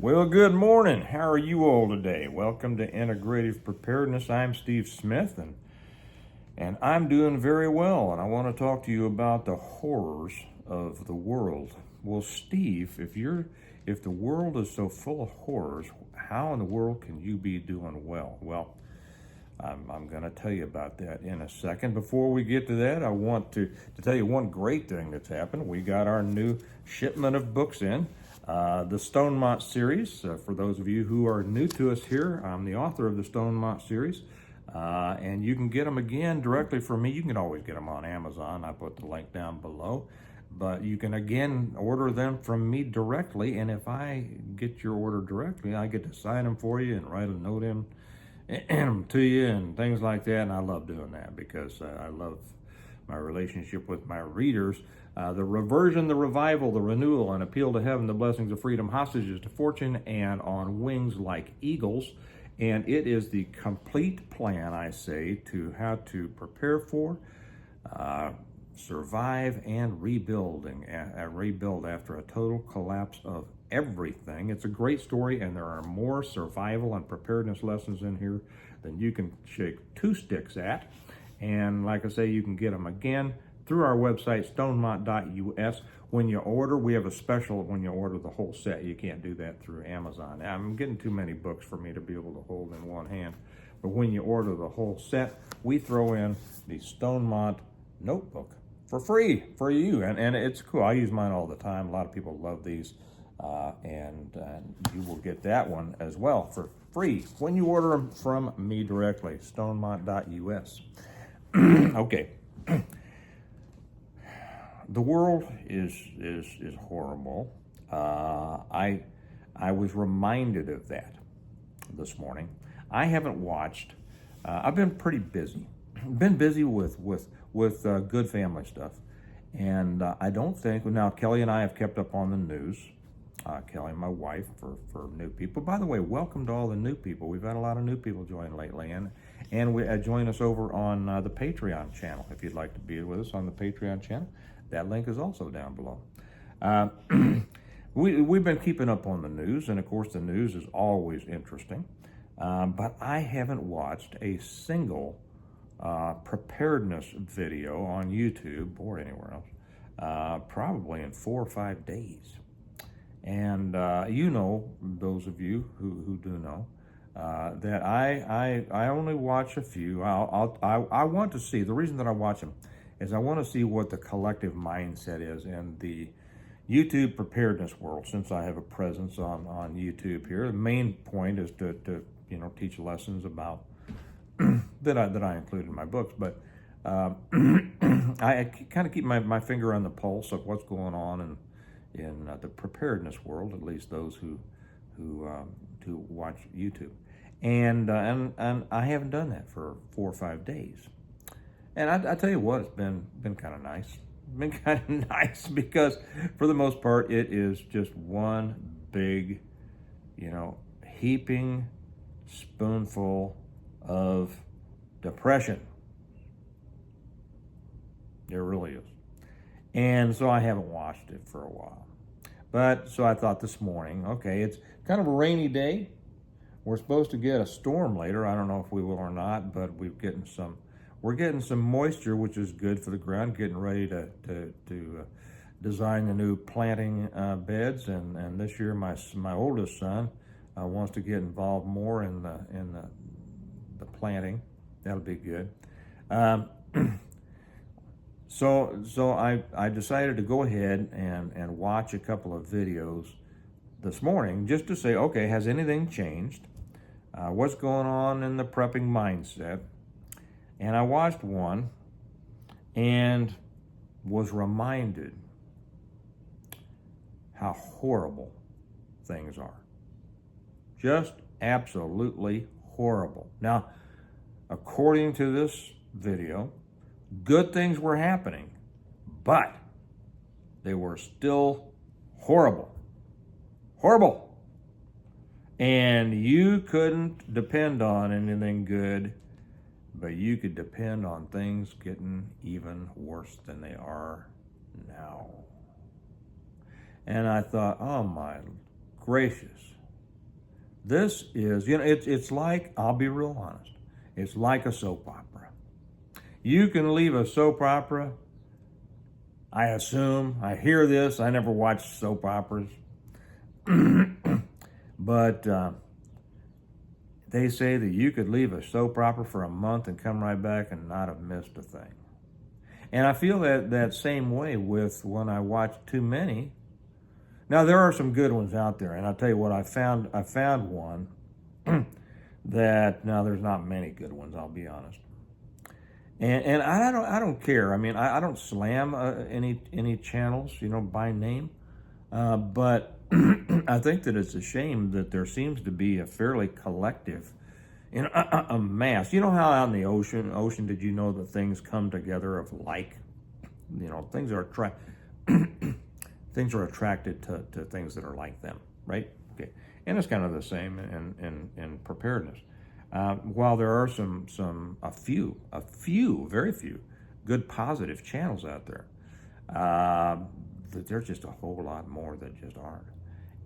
Well, good morning. How are you all today? Welcome to Integrative Preparedness. I'm Steve Smith, and I'm doing very well. And I want to talk to you about the horrors of the world. Well, Steve, if the world is so full of horrors, how in the world can you be doing well? Well, I'm going to tell you about that in a second. Before we get to that, I want to tell you one great thing that's happened. We got our new shipment of books in. The Stonemont series, for those of you who are new to us here, I'm the author of the Stonemont series, and you can get them again directly from me. You can always get them on Amazon. I put the link down below, but you can again order them from me directly, and if I get your order directly, I get to sign them for you and write a note in them to you and things like that, and I love doing that because I love my relationship with my readers. The reversion, the revival, the renewal, and appeal to heaven, the blessings of freedom, hostages to fortune, and on wings like eagles. And it is the complete plan, I say, to how to prepare for, survive, and rebuild after a total collapse of everything. It's a great story, and there are more survival and preparedness lessons in here than you can shake two sticks at. And like I say, you can get them again through our website, stonemont.us. When you order, we have a special when you order the whole set. You can't do that through Amazon. I'm getting too many books for me to be able to hold in one hand. But when you order the whole set, we throw in the Stonemont notebook for free for you. And it's cool. I use mine all the time. A lot of people love these. And you will get that one as well for free when you order them from me directly, stonemont.us. Okay. The world is horrible. I was reminded of that this morning. I haven't watched. I've been pretty busy. Been busy with good family stuff, and I don't think now Kelly and I have kept up on the news. Kelly, my wife, for new people. By the way, welcome to all the new people. We've had a lot of new people join lately, and we join us over on the Patreon channel. If you'd like to be with us on the Patreon channel, that link is also down below. We've been keeping up on the news, and of course the news is always interesting, but I haven't watched a single preparedness video on YouTube or anywhere else, probably in 4 or 5 days. And you know, those of you who do know, that I only watch a few. I want to see, the reason that I watch them is I want to see what the collective mindset is in the YouTube preparedness world. Since I have a presence on YouTube here, the main point is to teach lessons about that I include in my books. But I kind of keep my finger on the pulse of what's going on in the preparedness world, at least those who watch YouTube. And I haven't done that for 4 or 5 days. And I tell you what, it's been kind of nice. Been kind of nice because for the most part, it is just one big, heaping spoonful of depression. There really is. And so I haven't watched it for a while. But so I thought this morning, okay, it's kind of a rainy day. We're supposed to get a storm later. I don't know if we will or not, but we're getting some moisture, which is good for the ground, getting ready to design the new planting beds. And this year, my oldest son wants to get involved more in the planting. That'll be good. So I decided to go ahead and watch a couple of videos this morning just to say, okay, has anything changed? What's going on in the prepping mindset? And I watched one and was reminded how horrible things are. Just absolutely horrible. Now, according to this video, good things were happening, but they were still horrible. Horrible. And you couldn't depend on anything good, but you could depend on things getting even worse than they are now. And I thought, oh my gracious, This is, it's like, I'll be real honest, it's like a soap opera. You can leave a soap opera, I assume, I hear this, I never watched soap operas, but they say that you could leave a soap opera for a month and come right back and not have missed a thing. And I feel that same way with when I watch too many. Now there are some good ones out there, and I'll tell you what, I found one that, now there's not many good ones, I'll be honest. And I don't care. I mean, I don't slam any channels, by name, but I think that it's a shame that there seems to be a fairly collective, a mass. You know how out in the ocean, did you know that things come together of like, things are things are attracted to things that are like them, right? Okay, and it's kind of the same in preparedness. While there are a few, very few, good positive channels out there, there's just a whole lot more that just aren't.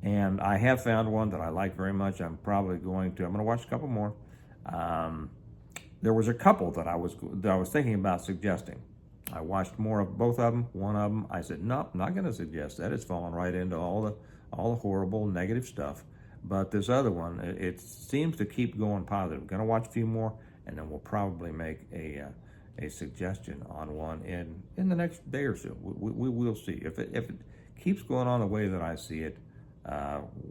And I have found one that I like very much. I'm going to watch a couple more. There was a couple that I was thinking about suggesting. I watched more of both of them. One of them, I said, no, I'm not going to suggest that. It's fallen right into all the horrible, negative stuff. But this other one, it seems to keep going positive. Going to watch a few more, and then we'll probably make a suggestion on one in the next day or so. We will see. If it keeps going on the way that I see it,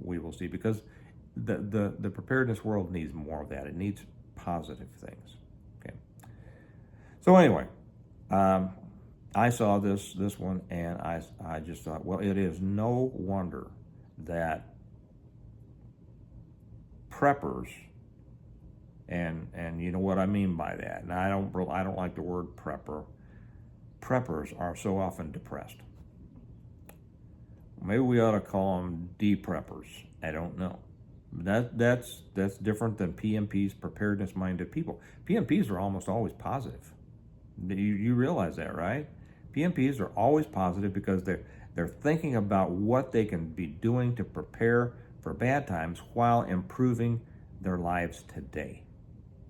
we will see. Because the preparedness world needs more of that. It needs positive things. Okay. So anyway, I saw this one, and I just thought, well, it is no wonder that preppers, and you know what I mean by that. And I don't like the word prepper. Preppers are so often depressed. Maybe we ought to call them de-preppers. I don't know. That's different than PMPs, preparedness-minded people. PMPs are almost always positive. You realize that, right? PMPs are always positive because they're thinking about what they can be doing to prepare for bad times while improving their lives today.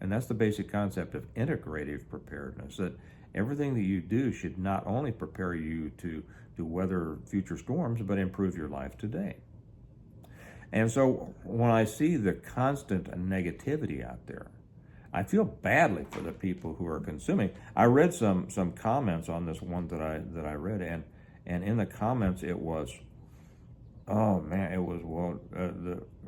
And that's the basic concept of integrative preparedness, that everything that you do should not only prepare you to weather future storms, but improve your life today. And so when I see the constant negativity out there, I feel badly for the people who are consuming. I read some comments on this one that I read, and in the comments it was, oh man, it was, well,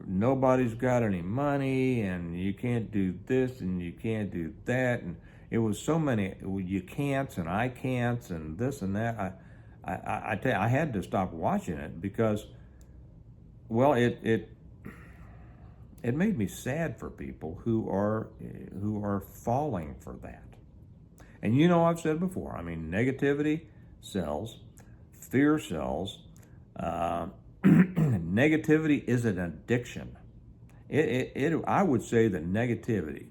nobody's got any money, and you can't do this, and you can't do that, and it was so many you can'ts and I can'ts and this and that. I tell you, I had to stop watching it because, well, it made me sad for people who are falling for that. And I've said before, I mean, negativity sells, fear sells. Negativity is an addiction. I would say that negativity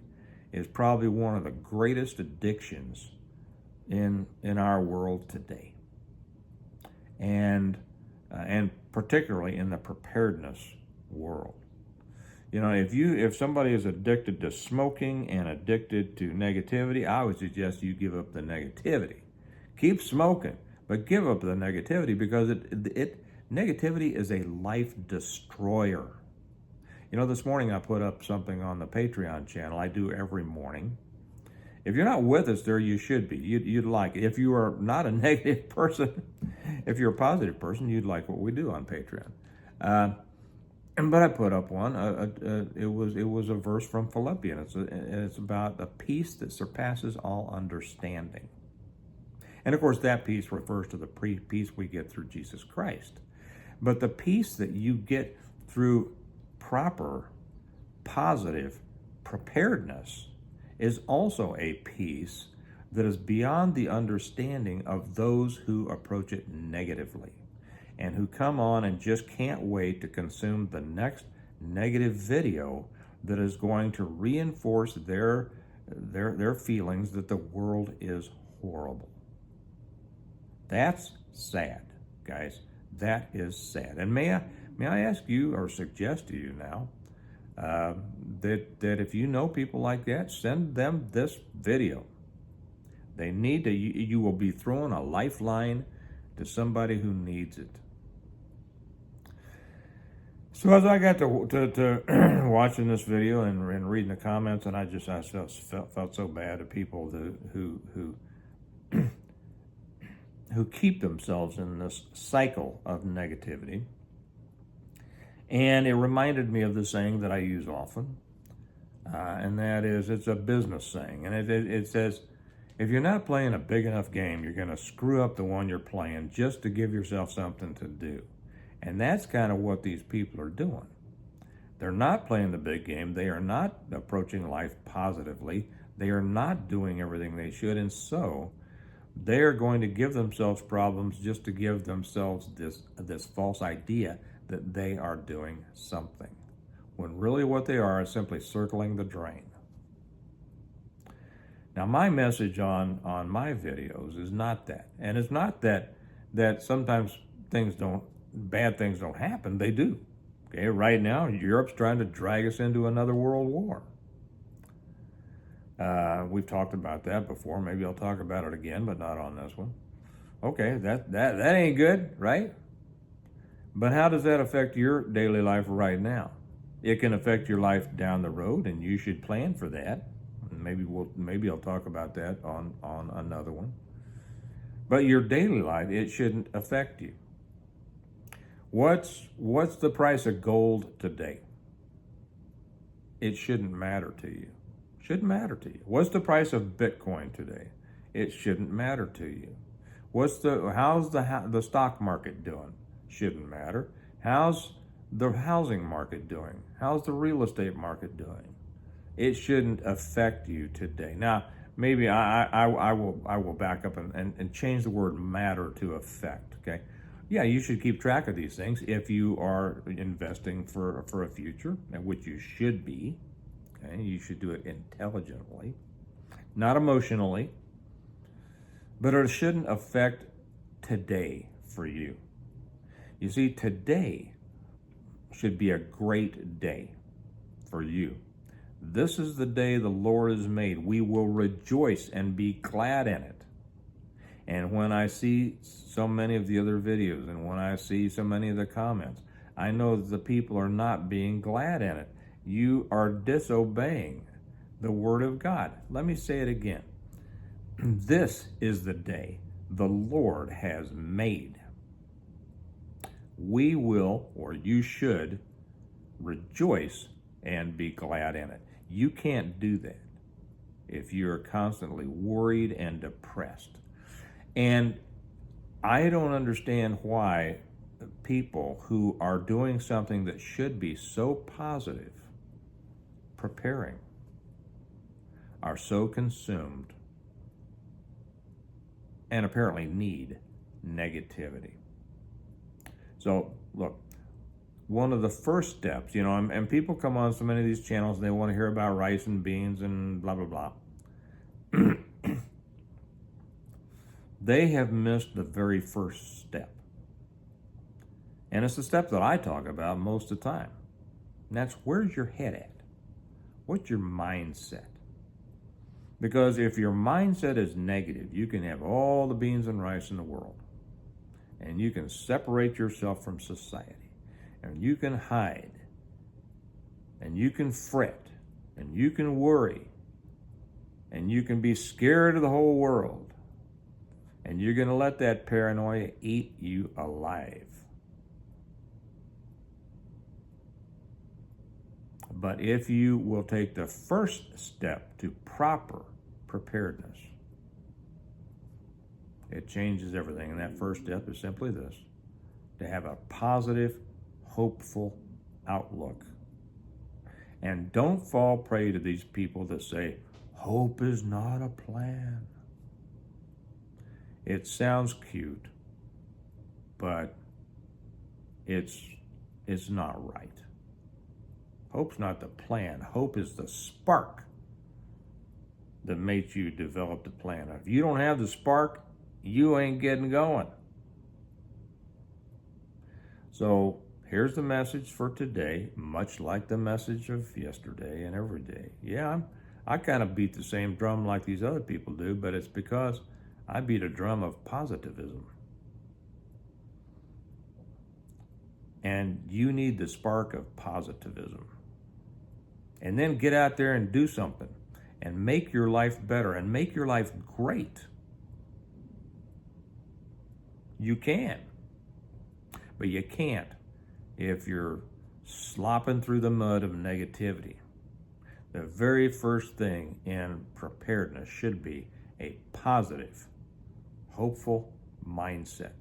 is probably one of the greatest addictions in our world today, and particularly in the preparedness world. If somebody is addicted to smoking and addicted to negativity, I would suggest you give up the negativity. Keep smoking, but give up the negativity, because negativity is a life destroyer. This morning I put up something on the Patreon channel. I do every morning. If you're not with us there, you should be. You'd like it. If you are not a negative person, if you're a positive person, you'd like what we do on Patreon. But I put up one. It was a verse from Philippians. It's about a peace that surpasses all understanding. And of course, that peace refers to the peace we get through Jesus Christ. But the peace that you get through proper, positive preparedness is also a peace that is beyond the understanding of those who approach it negatively, and who come on and just can't wait to consume the next negative video that is going to reinforce their feelings that the world is horrible. That's sad, guys. That is sad. And may I ask you, or suggest to you now, that if you know people like that, send them this video. They need to. You will be throwing a lifeline to somebody who needs it. So as I got to watching this video and reading the comments, and I felt so bad at people who keep themselves in this cycle of negativity. And it reminded me of the saying that I use often, and that is, it's a business saying, and it says, if you're not playing a big enough game, you're going to screw up the one you're playing just to give yourself something to do. And that's kind of what these people are doing. They're not playing the big game. They are not approaching life positively. They are not doing everything they should. And so they are going to give themselves problems just to give themselves this false idea that they are doing something, when really what they are is simply circling the drain. Now, my message on my videos is not that. And it's not that sometimes bad things don't happen. They do. Okay, right now, Europe's trying to drag us into another world war. We've talked about that before. Maybe I'll talk about it again, but not on this one. Okay, that ain't good, right? But how does that affect your daily life right now? It can affect your life down the road, and you should plan for that. Maybe I'll talk about that on another one. But your daily life, it shouldn't affect you. What's the price of gold today? It shouldn't matter to you. Shouldn't matter to you. What's the price of Bitcoin today? It shouldn't matter to you. How's the stock market doing? Shouldn't matter. How's the housing market doing? How's the real estate market doing? It shouldn't affect you today. Now, maybe I will back up and change the word matter to affect. Okay, yeah, you should keep track of these things if you are investing for a future, which you should be. Okay, you should do it intelligently, not emotionally. But it shouldn't affect today for you. You see, today should be a great day for you. This is the day the Lord has made. We will rejoice and be glad in it. And when I see so many of the other videos and when I see so many of the comments, I know that the people are not being glad in it. You are disobeying the Word of God. Let me say it again. This is the day the Lord has made. We will, or you should, rejoice and be glad in it. You can't do that if you're constantly worried and depressed. And I don't understand why people who are doing something that should be so positive, preparing, are so consumed and apparently need negativity. So, look, one of the first steps, and people come on so many of these channels and they want to hear about rice and beans and blah, blah, blah. They have missed the very first step. And it's the step that I talk about most of the time. And that's, where's your head at? What's your mindset? Because if your mindset is negative, you can have all the beans and rice in the world. And you can separate yourself from society. And you can hide. And you can fret. And you can worry. And you can be scared of the whole world. And you're going to let that paranoia eat you alive. But if you will take the first step to proper preparedness, it changes everything. And that first step is simply this: to have a positive, hopeful outlook. And don't fall prey to these people that say, hope is not a plan. It sounds cute, but it's not right. Hope's not the plan. Hope is the spark that makes you develop the plan. If you don't have the spark, you ain't getting going. So here's the message for today, much like the message of yesterday and every day. Yeah, I kind of beat the same drum like these other people do, but it's because I beat a drum of positivism. And you need the spark of positivism. And then get out there and do something and make your life better and make your life great. You can. But you can't if you're slopping through the mud of negativity. The very first thing in preparedness should be a positive, hopeful mindset.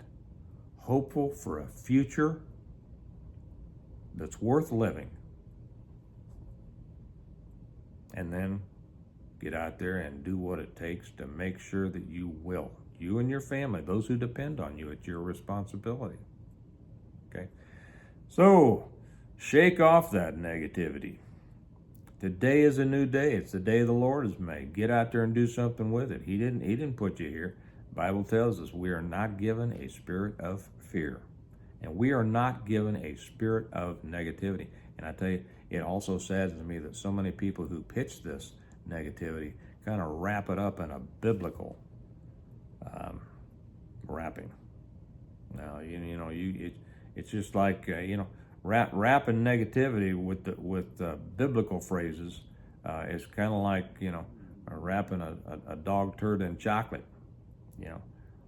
Hopeful for a future that's worth living. And then get out there and do what it takes to make sure that you will. You and your family, those who depend on you, it's your responsibility. Okay? So, shake off that negativity. Today is a new day. It's the day the Lord has made. Get out there and do something with it. He didn't put you here. The Bible tells us we are not given a spirit of fear. And we are not given a spirit of negativity. And I tell you, it also saddens me that so many people who pitch this negativity kind of wrap it up in a biblical wrapping. Now, it's just like wrapping negativity with biblical phrases is kind of like wrapping a dog turd in chocolate.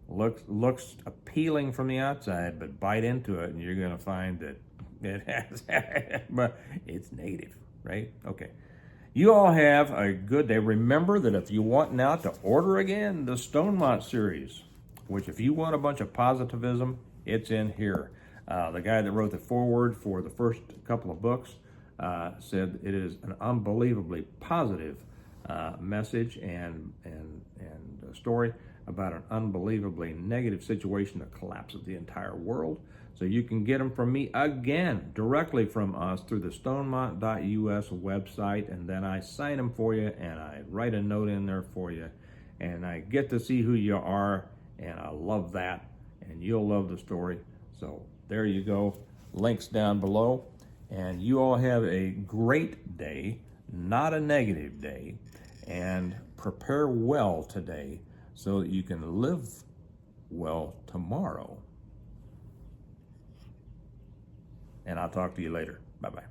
Looks appealing from the outside, but bite into it and you're going to find that it has, but it's negative, right? Okay. You all have a good day. Remember that if you want now to order again the Stonemont series, which if you want a bunch of positivism, it's in here. The guy that wrote the foreword for the first couple of books said it is an unbelievably positive message and a story about an unbelievably negative situation that collapses the entire world. So you can get them from me again, directly from us through the stonemont.us website, and then I sign them for you, and I write a note in there for you, and I get to see who you are, and I love that, and you'll love the story. So there you go, links down below, and you all have a great day, not a negative day, and prepare well today so that you can live well tomorrow. And I'll talk to you later. Bye-bye.